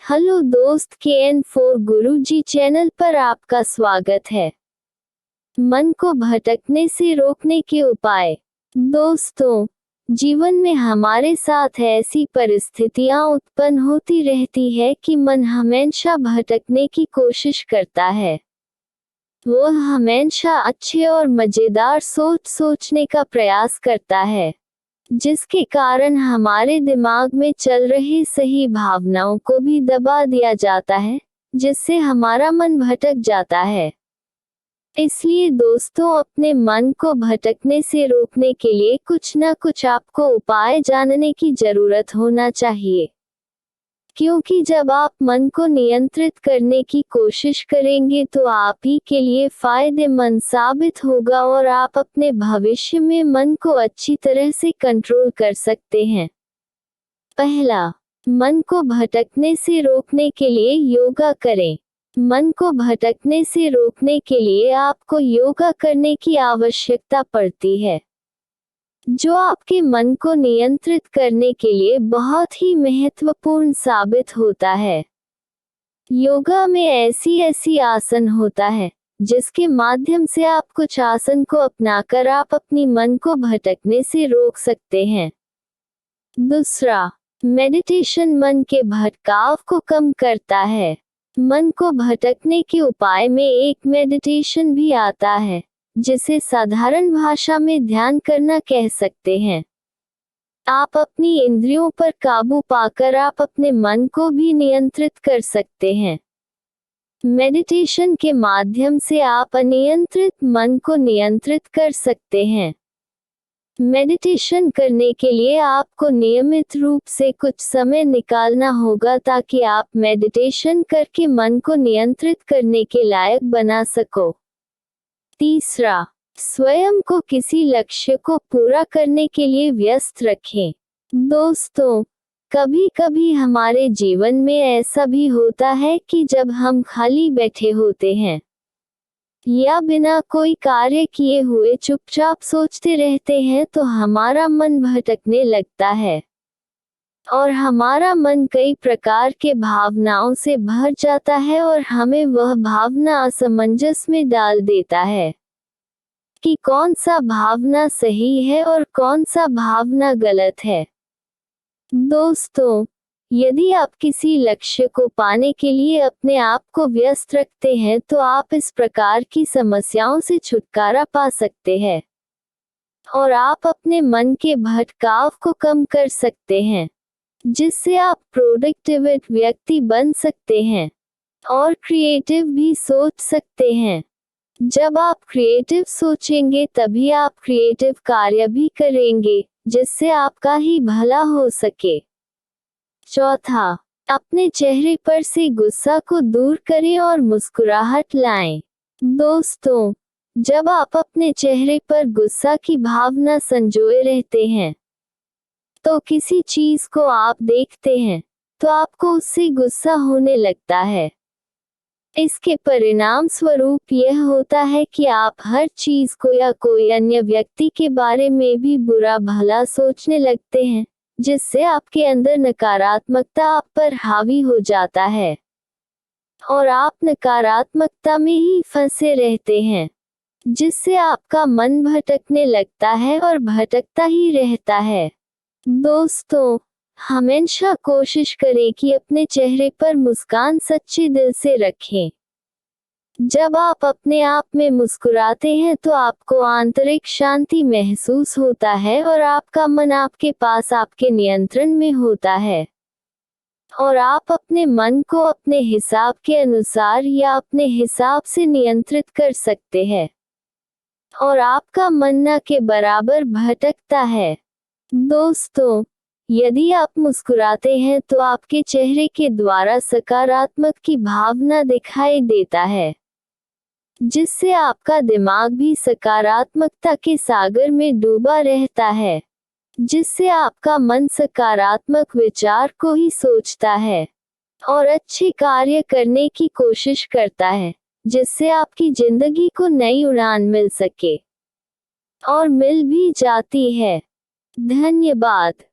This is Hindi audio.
हेलो दोस्त, KN4 गुरुजी चैनल पर आपका स्वागत है। मन को भटकने से रोकने के उपाय। दोस्तों, जीवन में हमारे साथ ऐसी परिस्थितियां उत्पन्न होती रहती है कि मन हमेशा भटकने की कोशिश करता है। वो हमेशा अच्छे और मजेदार सोचने का प्रयास करता है, जिसके कारण हमारे दिमाग में चल रही सही भावनाओं को भी दबा दिया जाता है, जिससे हमारा मन भटक जाता है। इसलिए दोस्तों, अपने मन को भटकने से रोकने के लिए कुछ न कुछ आपको उपाय जानने की जरूरत होना चाहिए, क्योंकि जब आप मन को नियंत्रित करने की कोशिश करेंगे तो आप ही के लिए फायदेमंद साबित होगा और आप अपने भविष्य में मन को अच्छी तरह से कंट्रोल कर सकते हैं। पहला, मन को भटकने से रोकने के लिए योगा करें। मन को भटकने से रोकने के लिए आपको योगा करने की आवश्यकता पड़ती है, जो आपके मन को नियंत्रित करने के लिए बहुत ही महत्वपूर्ण साबित होता है। योगा में ऐसी आसन होता है जिसके माध्यम से आप कुछ आसन को अपनाकर आप अपनी मन को भटकने से रोक सकते हैं। दूसरा, मेडिटेशन मन के भटकाव को कम करता है। मन को भटकने के उपाय में एक मेडिटेशन भी आता है, जिसे साधारण भाषा में ध्यान करना कह सकते हैं। आप अपनी इंद्रियों पर काबू पाकर आप अपने मन को भी नियंत्रित कर सकते हैं। मेडिटेशन के माध्यम से आप अनियंत्रित मन को नियंत्रित कर सकते हैं। मेडिटेशन करने के लिए आपको नियमित रूप से कुछ समय निकालना होगा ताकि आप मेडिटेशन करके मन को नियंत्रित करने के लायक बना सको। तीसरा, स्वयं को किसी लक्ष्य को पूरा करने के लिए व्यस्त रखें। दोस्तों, कभी कभी हमारे जीवन में ऐसा भी होता है कि जब हम खाली बैठे होते हैं या बिना कोई कार्य किए हुए चुपचाप सोचते रहते हैं तो हमारा मन भटकने लगता है और हमारा मन कई प्रकार के भावनाओं से भर जाता है और हमें वह भावना असमंजस में डाल देता है कि कौन सा भावना सही है और कौन सा भावना गलत है। दोस्तों, यदि आप किसी लक्ष्य को पाने के लिए अपने आप को व्यस्त रखते हैं तो आप इस प्रकार की समस्याओं से छुटकारा पा सकते हैं और आप अपने मन के भटकाव को कम कर सकते हैं, जिससे आप प्रोडक्टिव व्यक्ति बन सकते हैं और क्रिएटिव भी सोच सकते हैं। जब आप क्रिएटिव सोचेंगे तभी आप क्रिएटिव कार्य भी करेंगे, जिससे आपका ही भला हो सके। चौथा, अपने चेहरे पर से गुस्सा को दूर करें और मुस्कुराहट लाएं। दोस्तों, जब आप अपने चेहरे पर गुस्सा की भावना संजोए रहते हैं तो किसी चीज को आप देखते हैं तो आपको उससे गुस्सा होने लगता है। इसके परिणाम स्वरूप यह होता है कि आप हर चीज को या कोई अन्य व्यक्ति के बारे में भी बुरा भला सोचने लगते हैं, जिससे आपके अंदर नकारात्मकता आप पर हावी हो जाता है और आप नकारात्मकता में ही फंसे रहते हैं, जिससे आपका मन भटकने लगता है और भटकता ही रहता है। दोस्तों, हमेशा कोशिश करें कि अपने चेहरे पर मुस्कान सच्चे दिल से रखें। जब आप अपने आप में मुस्कुराते हैं तो आपको आंतरिक शांति महसूस होता है और आपका मन आपके पास आपके नियंत्रण में होता है और आप अपने मन को अपने हिसाब के अनुसार या अपने हिसाब से नियंत्रित कर सकते हैं और आपका मन न के बराबर भटकता है। दोस्तों, यदि आप मुस्कुराते हैं तो आपके चेहरे के द्वारा सकारात्मक की भावना दिखाई देता है, जिससे आपका दिमाग भी सकारात्मकता के सागर में डूबा रहता है, जिससे आपका मन सकारात्मक विचार को ही सोचता है और अच्छे कार्य करने की कोशिश करता है, जिससे आपकी जिंदगी को नई उड़ान मिल सके और मिल भी जाती है। धन्यवाद।